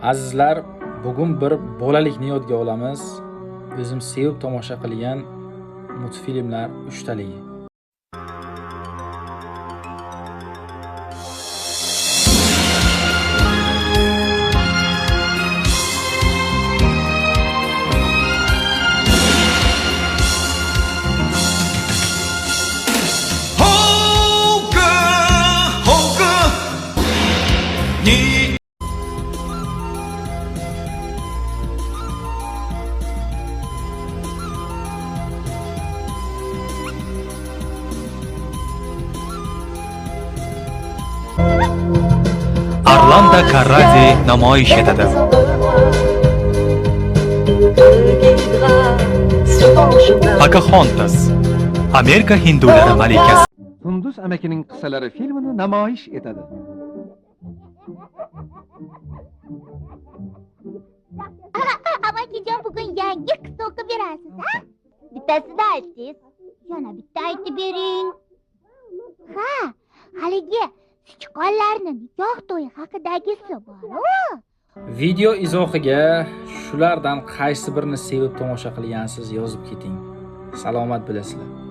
Azizlar, bugun bir bolalikni yodga olamiz. O'zim sevib tomosha qilgan multfilmlar 3 taligi. Arlanda Karate namoyish etadi. Pocahontas, Amerika hindulari malikasi. Sundus amakining qissalari filmini namoyish etadi. Amakijon bugun yangi qissa o'qib berasiz, ha? Bittasini aytingiz, yana bitta aytib bering. Ha, haligi sichqonlarni nikoh to'yi haqidagisi bor-ku. Video izohiga shulardan qaysi birini sevib tomosha qilgansiz yozib keting. Salomat bo'lasizlar.